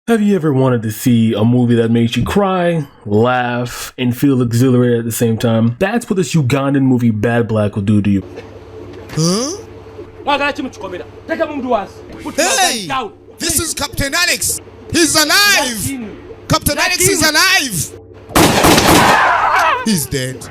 Have you ever wanted to see a movie that makes you cry, laugh, and feel exhilarated at the same time? That's what this Ugandan movie Bad Black will do to you. Huh? Hey! This is Captain Alex! He's alive! Captain Alex is alive! He's dead.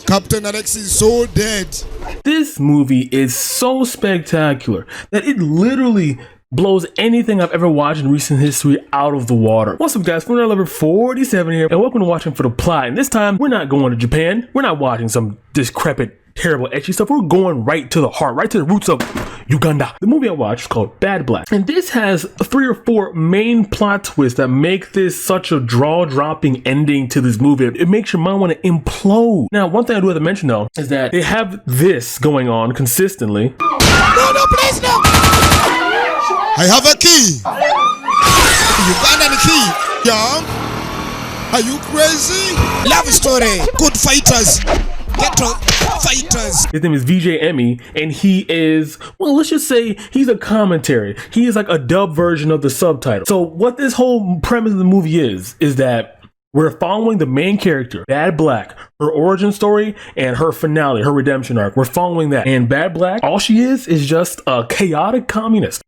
Captain Alex is so dead. This movie is so spectacular that it literally blows anything I've ever watched in recent history out of the water. What's up, guys? We're level 47 here, and welcome to Watching for the Plot. And this time, we're not going to Japan. We're not watching some decrepit, terrible, etchy stuff. We're going right to the heart, right to the roots of Uganda. The movie I watched is called Bad Black, and this has 3 or 4 main plot twists that make this such a jaw-dropping ending to this movie. It makes your mind want to implode. Now, one thing I do have to mention though is that they have this going on consistently. No, please, no! I have a key. Ugandan key. Yeah. Are you crazy? Love story. Good fighters. Ghetto fighters. His name is VJ Emmy, and he is, well, let's just say he's a commentary. He is like a dub version of the subtitle. So what this whole premise of the movie is that we're following the main character, Bad Black, her origin story and her finale, her redemption arc. We're following that. And Bad Black, all she is just a chaotic communist.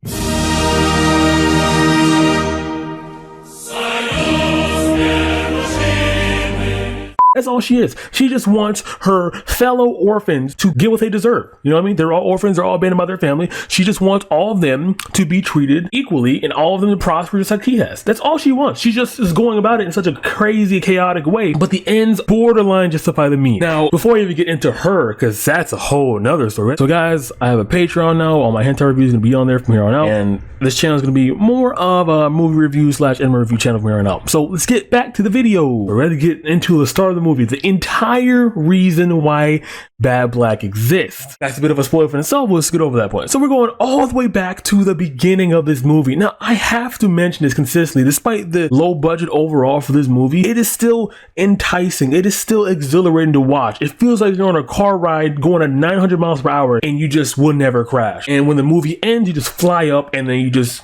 That's all she is. She just wants her fellow orphans to get what they deserve. You know what I mean? They're all orphans. They're all abandoned by their family. She just wants all of them to be treated equally and all of them to prosper just like he has. That's all she wants. She just is going about it in such a crazy, chaotic way. But the ends borderline justify the means. Now, before I even get into her, because that's a whole nother story. So guys, I have a Patreon now. All my hentai reviews are going to be on there from here on out. And this channel is going to be more of a movie review / anime review channel from here on out. So let's get back to the video. We're ready to get into the start of the movie. The entire reason why Bad Black exists. That's a bit of a spoiler for itself. Let's get over that point. So we're going all the way back to the beginning of this movie. Now, I have to mention this consistently. Despite the low budget overall for this movie, it is still enticing. It is still exhilarating to watch. It feels like you're on a car ride going at 900 miles per hour and you just will never crash. And when the movie ends, you just fly up and then you just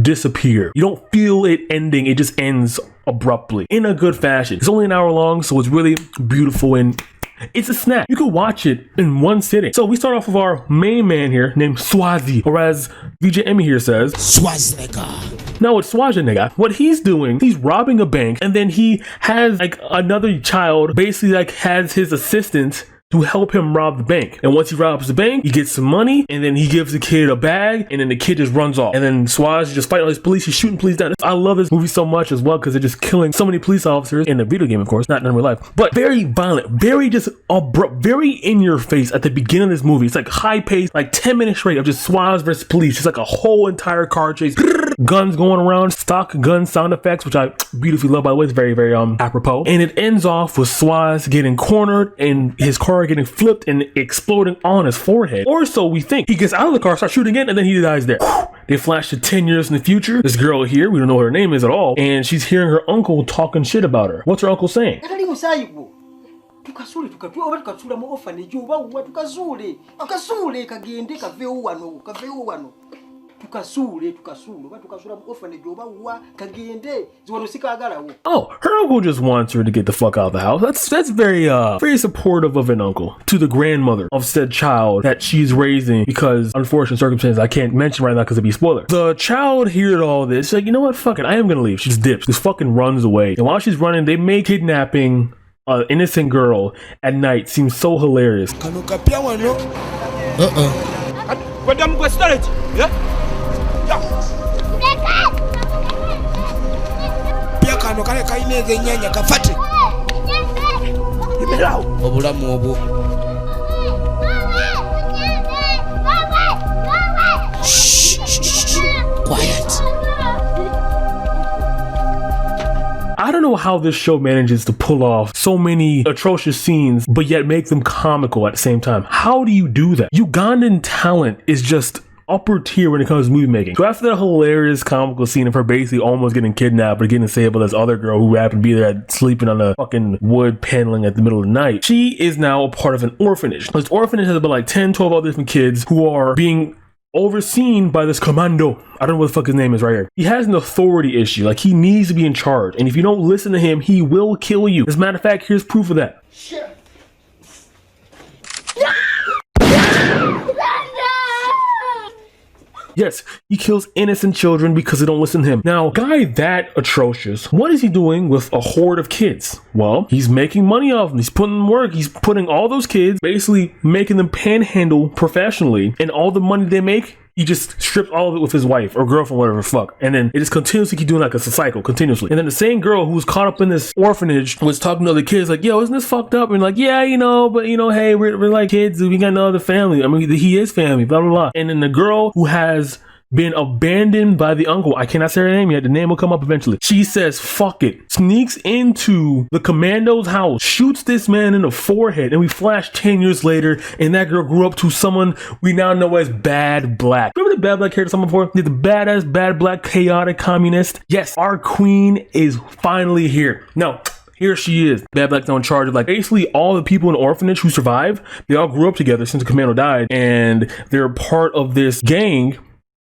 disappear. You don't feel it ending. It just ends abruptly in a good fashion. It's only an hour long, so it's really beautiful and it's a snack. You can watch it in one sitting. So we start off with our main man here named Swazi, or as VJ Emmy here says, Swaznega. No, it's Schwarzenegger. What he's doing, he's robbing a bank, and then he has like another child basically like has his assistant to help him rob the bank. And once he robs the bank, he gets some money, and then he gives the kid a bag, and then the kid just runs off. And then Swaz is just fighting all these police. He's shooting police down. I love this movie so much as well because they're just killing so many police officers in the video game, of course, not in real life. But very violent, very just abrupt, very in your face at the beginning of this movie. It's like high paced, like 10 minutes straight of just Swaz versus police. Just like a whole entire car chase. Guns going around, stock gun sound effects, which I beautifully love, by the way. It's very, very apropos. And it ends off with Swaz getting cornered and his car getting flipped and exploding on his forehead. Or so we think. He gets out of the car, starts shooting again, and then he dies there. They flash to 10 years in the future. This girl here, we don't know what her name is at all, and she's hearing her uncle talking shit about her. What's her uncle saying? Oh, her uncle just wants her to get the fuck out of the house. That's very very supportive of an uncle to the grandmother of said child that she's raising, because unfortunate circumstances I can't mention right now because it'd be spoiler. The child heard all this, like, you know what, fuck it, I am gonna leave. She just dips, just fucking runs away. And while she's running, they make kidnapping an innocent girl at night seem so hilarious. Quiet. I don't know how this show manages to pull off so many atrocious scenes, but yet make them comical at the same time. How do you do that? Ugandan talent is just upper tier when it comes to movie making. So after that hilarious comical scene of her basically almost getting kidnapped or getting saved by this other girl who happened to be there sleeping on a fucking wood paneling at the middle of the night, she is now a part of an orphanage. This orphanage has about like 10, 12 other different kids who are being overseen by this commando. I don't know what the fuck his name is right here. He has an authority issue. Like, he needs to be in charge. And if you don't listen to him, he will kill you. As a matter of fact, here's proof of that. Sure. Yes, he kills innocent children because they don't listen to him. Now, guy that atrocious, what is he doing with a horde of kids? Well, he's making money off them. He's putting them to work. He's putting all those kids, basically making them panhandle professionally. And all the money they make, he just strips all of it with his wife or girlfriend, whatever the fuck. And then it just continuously keep doing like it's a cycle, continuously. And then the same girl who was caught up in this orphanage was talking to other kids like, yo, isn't this fucked up? And like, yeah, you know, but you know, hey, we're like kids. We got no other family. I mean, he is family, blah, blah, blah. And then the girl who has been abandoned by the uncle, I cannot say her name yet, the name will come up eventually. She says, fuck it, sneaks into the commando's house, shoots this man in the forehead, and we flash 10 years later, and that girl grew up to someone we now know as Bad Black. Remember the Bad Black character someone before? The badass, bad black, chaotic communist? Yes, our queen is finally here. No, here she is. Bad Black's now in charge of like basically all the people in the orphanage who survived. They all grew up together since the commando died, and they're part of this gang,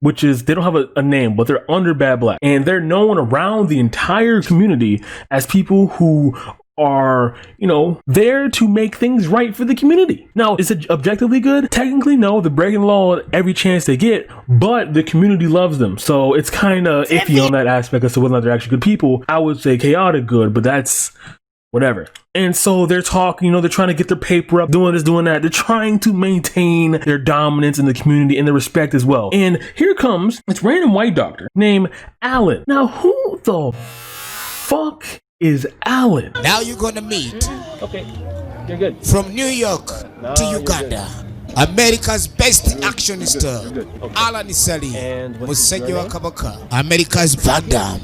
which is, they don't have a name, but they're under Bad Black. And they're known around the entire community as people who are, you know, there to make things right for the community. Now, is it objectively good? Technically, no. They're breaking the law every chance they get, but the community loves them. So it's kind of iffy on that aspect as to whether or not they're actually good people. I would say chaotic good, but that's whatever. And so they're talking, you know, they're trying to get their paper up, doing this, doing that. They're trying to maintain their dominance in the community and their respect as well. And here comes this random white doctor named Alan. Now, who the fuck is Alan? Now you're gonna meet Okay, you're good. from New York to Uganda, America's best action star, Okay. Alan Isali, And what's his Musegyo name? Kabaka, America's Van Damme.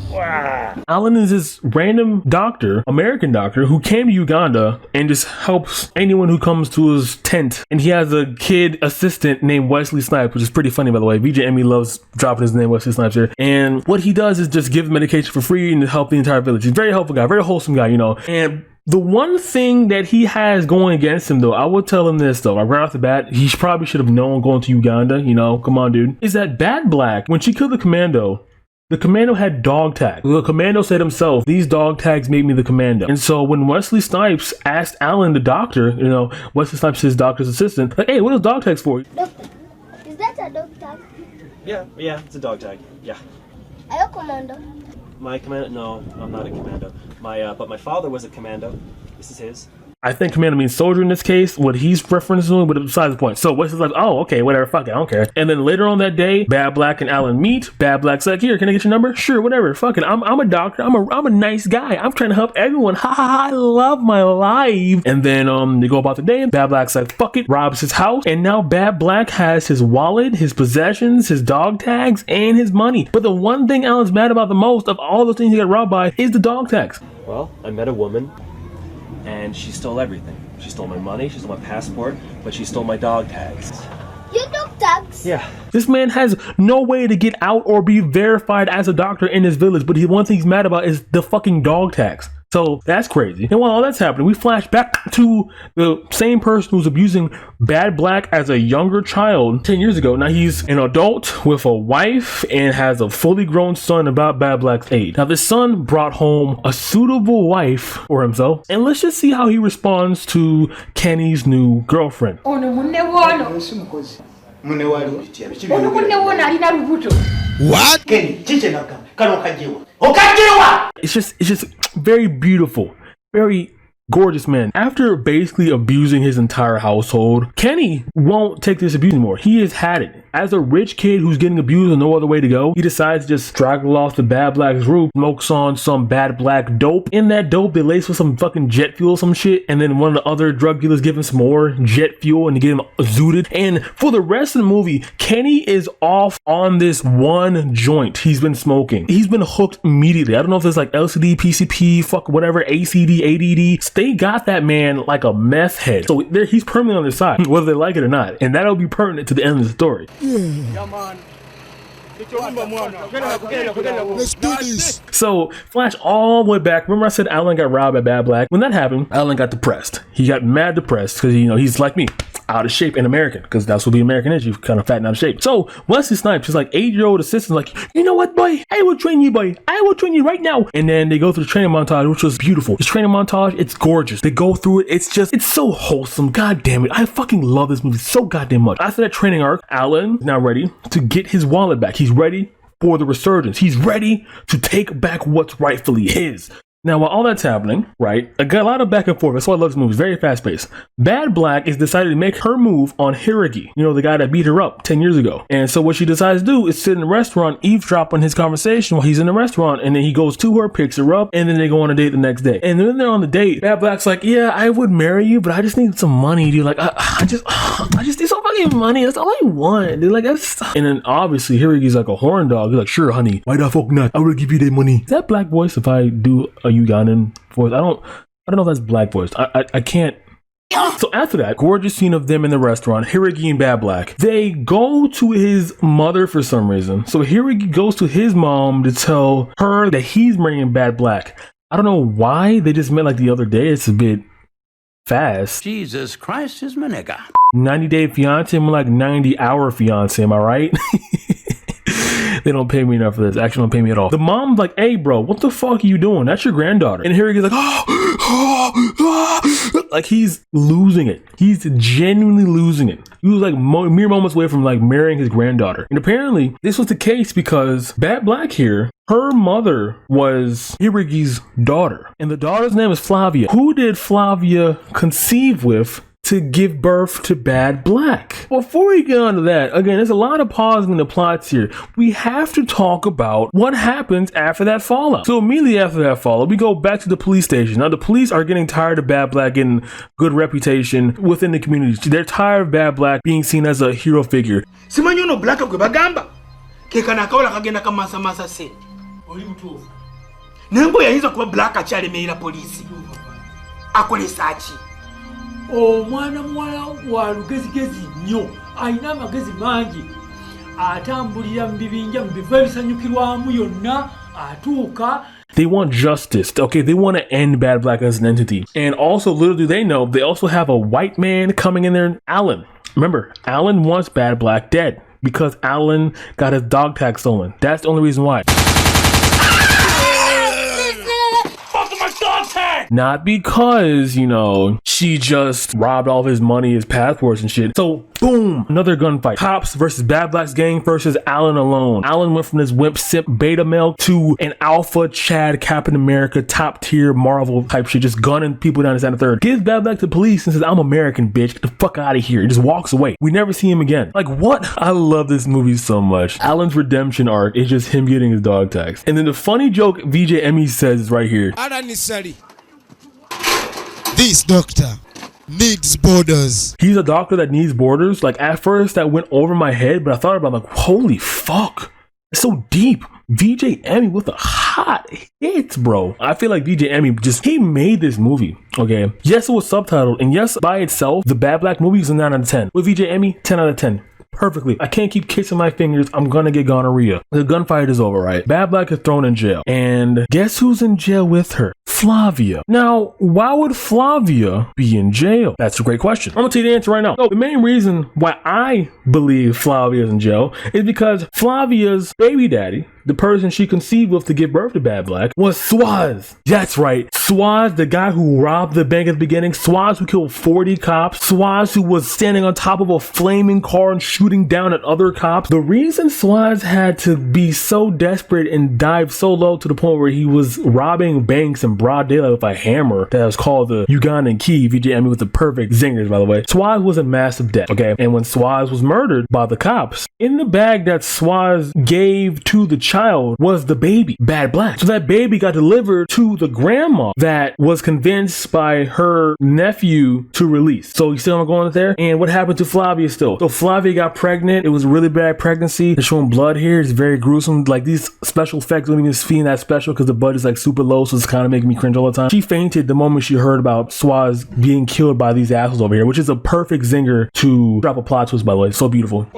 Alan is this random doctor, American doctor, who came to Uganda and just helps anyone who comes to his tent. And he has a kid assistant named Wesley Snipes, which is pretty funny, by the way. VJ Emmy loves dropping his name, Wesley Snipes here. And what he does is just give medication for free and help the entire village. He's a very helpful guy, very wholesome guy, you know. And the one thing that he has going against him, though, I will tell him this, though, right off the bat, he probably should have known going to Uganda, you know, come on, dude, is that Bad Black, when she killed the commando had dog tags. The commando said himself, these dog tags made me the commando. And so when Wesley Snipes asked Alan, the doctor, you know, Wesley Snipes, his doctor's assistant, like, hey, what are those dog tags for? Doctor, is that a dog tag? Yeah, it's a dog tag. Yeah. Are you commando? My commando? No, I'm not a commando. But my father was a commando. This is his. I think commando means soldier in this case, what he's referencing, but besides the point. So Wesley's like, oh, okay, whatever, fuck it, I don't care. And then later on that day, Bad Black and Alan meet. Bad Black's like, here, can I get your number? Sure, whatever, fuck it. I'm a doctor. I'm a nice guy. I'm trying to help everyone. Ha ha ha, I love my life. And then they go about the day. Bad Black's like, fuck it, robs his house. And now Bad Black has his wallet, his possessions, his dog tags, and his money. But the one thing Alan's mad about the most of all the things he got robbed by is the dog tags. Well, I met a woman, and she stole everything. She stole my money, she stole my passport, but she stole my dog tags. Your dog tags? Yeah. This man has no way to get out or be verified as a doctor in his village, but one thing he's mad about is the fucking dog tags. So that's crazy. And while all that's happening, we flash back to the same person who's abusing Bad Black as a younger child 10 years ago. Now he's an adult with a wife and has a fully grown son about Bad Black's age. Now this son brought home a suitable wife for himself. And let's just see how he responds to Kenny's new girlfriend. What? It's just very beautiful, very gorgeous man. After basically abusing his entire household, Kenny won't take this abuse anymore. He has had it. As a rich kid who's getting abused and no other way to go, he decides to just straggle off the Bad Black's roof, smokes on some Bad Black dope. In that dope, they lace with some fucking jet fuel, some shit, and then one of the other drug dealers give him some more jet fuel and to get him zooted. And for the rest of the movie, Kenny is off on this one joint he's been smoking. He's been hooked immediately. I don't know if it's like LCD, PCP, fuck whatever, ACD, ADD. They got that man like a meth head. So he's permanently on their side, whether they like it or not. And that'll be pertinent to the end of the story. Let's do this. So, flash all the way back. Remember I said Alan got robbed by Bad Black? When that happened, Alan got depressed. He got mad depressed because, you know, he's like me. out of shape and American, because that's what being American is. You're kind of fat and out of shape. So Wesley Snipes, his like 8-year-old assistant, like, you know what, boy? I will train you, boy. I will train you right now. And then they go through the training montage, which was beautiful. This training montage, it's gorgeous. They go through it. It's so wholesome. God damn it. I fucking love this movie so goddamn much. After that training arc, Alan is now ready to get his wallet back. He's ready for the resurgence. He's ready to take back what's rightfully his. Now, while all that's happening, right, I got a lot of back and forth. That's why I love this movie. It's very fast paced. Bad Black is decided to make her move on Hiragi, you know, the guy that beat her up 10 years ago. And so what she decides to do is sit in the restaurant, eavesdrop on his conversation while he's in the restaurant. And then he goes to her, picks her up, and then they go on a date the next day. And then they're on the date. Bad Black's like, yeah, I would marry you, but I just need some money, dude. Like, I just need some fucking money. That's all I want, dude. Like, that's... And then obviously Hiragi's like a horn dog. He's like, sure, honey. Why the fuck not? I will give you that money. Is that black voice if I do a Ugandan voice? I don't know if that's black voice. I can't. So after that gorgeous scene of them in the restaurant, Hiragi and Bad Black, they go to his mother for some reason. So Hiragi goes to his mom to tell her that he's marrying Bad Black. I don't know why. They just met like the other day. It's a bit fast. Jesus Christ is my nigga. 90-day fiance, more like 90-hour fiance, am I right? They don't pay me enough for this. Actually, don't pay me at all. The mom's like, hey, bro, what the fuck are you doing? That's your granddaughter. And here he gets like, like he's losing it. He's genuinely losing it. He was like mere moments away from like marrying his granddaughter. And apparently this was the case because Bad Black here, her mother was Hiragi's daughter. And the daughter's name is Flavia. Who did Flavia conceive with to give birth to Bad Black? Before we get on to that, again, there's a lot of pausing in the plots here. We have to talk about what happens after that fallout. So immediately after that fallout, we go back to the police station. Now the police are getting tired of Bad Black getting good reputation within the community. They're tired of Bad Black being seen as a hero figure. Simanyi no Black gwe bagamba kekana kaola kagenda kamasa masa se oli mutuufu nengo yayinza kuba Black akyalemerera poliisi akolesa ki omwana muwala wa lugezigezi nnyo alina amagezi mangi atambulira mu bibinja mu bifo ebisanyukirwamu yonna atuuka. They want justice. Okay, they want to end Bad Black as an entity. And also, little do they know, they also have a white man coming in there, Alan. Remember, Alan wants Bad Black dead because Alan got his dog tag stolen. That's the only reason why. Not because, you know, she just robbed all of his money, his passports and shit. So, boom, another gunfight. Cops versus Bad Black's gang versus Alan alone. Alan went from this wimp simp beta male to an alpha Chad Captain America top tier Marvel type shit, just gunning people down this and the third. Gives Bad Black to the police and says, I'm American, bitch. Get the fuck out of here. And just walks away. We never see him again. Like, what? I love this movie so much. Alan's redemption arc is just him getting his dog tags. And then the funny joke VJ Emmy says is right here. Unnecessary. This doctor needs borders. He's a doctor that needs borders. Like, at first that went over my head, but I thought about it, like, holy fuck. It's so deep. VJ Emmy with the hot hits, bro. I feel like VJ Emmy he made this movie. Okay. Yes, it was subtitled. And yes, by itself, the Bad Black movie is a 9 out of 10. With VJ Emmy, 10 out of 10. Perfectly. I can't keep kissing my fingers. I'm gonna get gonorrhea. The gunfight is over, right? Bad Black is thrown in jail. And guess who's in jail with her? Flavia. Now, why would Flavia be in jail? That's a great question. I'm gonna tell you the answer right now. So, the main reason why I believe Flavia is in jail is because Flavia's baby daddy, the person she conceived with to give birth to Bad Black, was Swaz. That's right. Swaz, the guy who robbed the bank at the beginning. Swaz who killed 40 cops. Swaz who was standing on top of a flaming car and shooting down at other cops. The reason Swaz had to be so desperate and dive so low to the point where he was robbing banks in broad daylight with a hammer that was called the Ugandan key. VJ Emmy with the perfect zingers, by the way. Swaz was in massive debt, okay? And when Swaz was murdered by the cops, in the bag that Swaz gave to the child was the baby, Bad Black. So that baby got delivered to the grandma that was convinced by her nephew to release. So you still going there? And what happened to Flavia still? So Flavia got pregnant. It was a really bad pregnancy. They're showing blood here. It's very gruesome. Like, these special effects don't even seem that special because the budget is like super low, so it's kind of making me cringe all the time. She fainted the moment she heard about Swaz being killed by these assholes over here, which is a perfect zinger to drop a plot twist, by the way. So beautiful.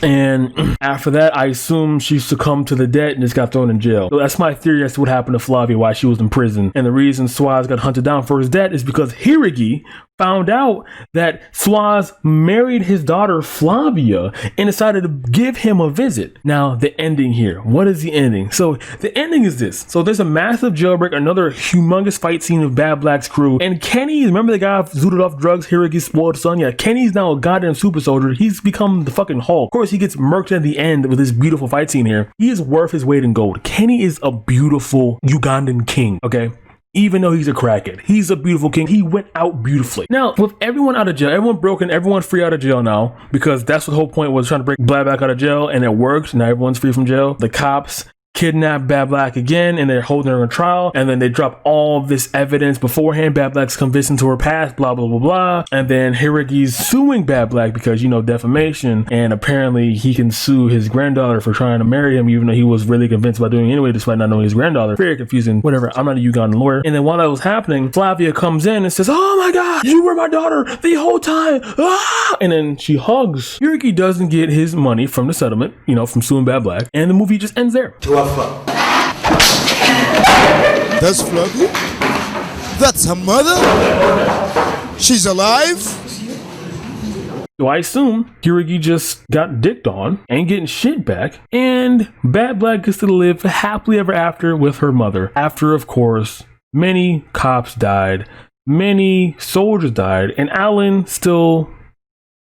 And after that, I assume she succumbed to the debt and just got thrown in jail. So that's my theory as to what happened to Flavia, why she was in prison. And the reason Swaz got hunted down for his debt is because Hiragi found out that Swaz married his daughter Flavia and decided to give him a visit. Now, the ending here. What is the ending? So the ending is this. So there's a massive jailbreak, another humongous fight scene of Bad Black's crew. And Kenny, remember the guy who zooted off drugs, Hiragi's spoiled son? Yeah, Kenny's now a goddamn super soldier. He's become the fucking Hulk. Of course, he gets murked at the end with this beautiful fight scene here. He is worth his weight in gold. Kenny is a beautiful Ugandan king, okay? Even though he's a crackhead, he's a beautiful king. He went out beautifully. Now, with everyone out of jail, everyone broken, everyone free out of jail now, because that's what the whole point was, trying to break Black Black out of jail, and it worked. Now everyone's free from jail. The cops kidnap Bad Black again, and they're holding her on trial, and then they drop all this evidence beforehand. Bad Black's convincing to her past, blah blah blah blah, and then Hiragi's suing Bad Black because, you know, defamation, and apparently he can sue his granddaughter for trying to marry him, even though he was really convinced about doing it anyway, despite not knowing his granddaughter. Very confusing. Whatever. I'm not a Ugandan lawyer. And then while that was happening, Flavia comes in and says, "Oh my God, you were my daughter the whole time!" Ah! And then she hugs. Hiragi doesn't get his money from the settlement, you know, from suing Bad Black, and the movie just ends there. That's Flavia? That's her mother? She's alive? So I assume Hiragi just got dicked on, ain't getting shit back, and Bad Black gets to live happily ever after with her mother. After, of course, many cops died, many soldiers died, and Alan still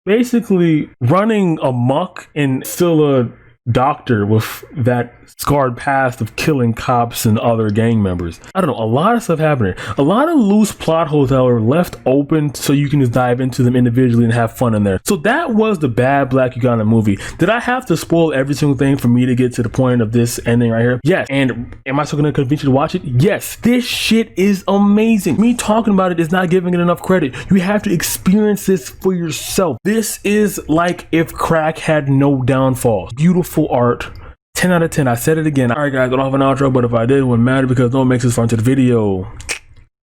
basically running amok and still a doctor with that scarred past of killing cops and other gang members. I don't know, a lot of stuff happening. A lot of loose plot holes that were left open so you can just dive into them individually and have fun in there. So that was the Bad Black Ugandan movie. Did I have to spoil every single thing for me to get to the point of this ending right here? Yes. And am I still gonna convince you to watch it? Yes. This shit is amazing. Me talking about it is not giving it enough credit. You have to experience this for yourself. This is like if crack had no downfalls. Beautiful art. 10 out of 10. I said it again. All right, guys, I don't have an outro, but if I did, it wouldn't matter because no one makes this far into the video.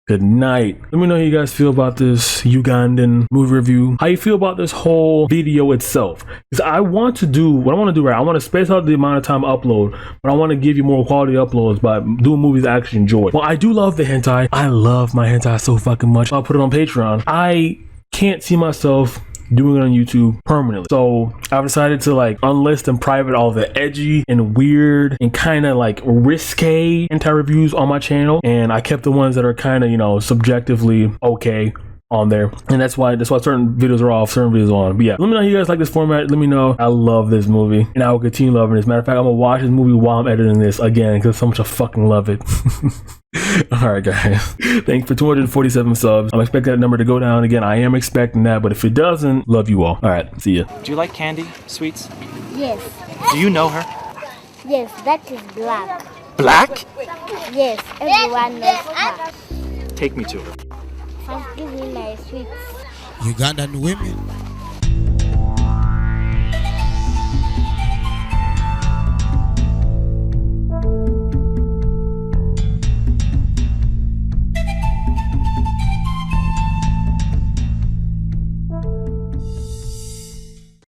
Good night. Let me know how you guys feel about this Ugandan movie review. How you feel about this whole video itself. Because I want to do what I want to do, right? I want to space out the amount of time I upload, but I want to give you more quality uploads by doing movies I actually enjoy. Well, I do love the hentai. I love my hentai so fucking much. I'll put it on Patreon. I can't see myself doing it on YouTube permanently, so I've decided to like unlist and private all the edgy and weird and kind of like risque hentai reviews on my channel, and I kept the ones that are kind of, you know, subjectively okay on there, and that's why certain videos are off, certain videos are on. But yeah, let me know how you guys like this format. Let me know. I love this movie and I will continue loving this. Matter of fact, I'm gonna watch this movie while I'm editing this again because so much I fucking love it. All right, guys, thanks for 247 subs. I'm expecting that number to go down again. I am expecting that, but if it doesn't, love you all. All right, see ya. Do you like candy, sweets? Yes. Do you know her? Yes, that is Black. Black? Yes, everyone knows her. Take me to her. First, give me my sweets. Ugandan women.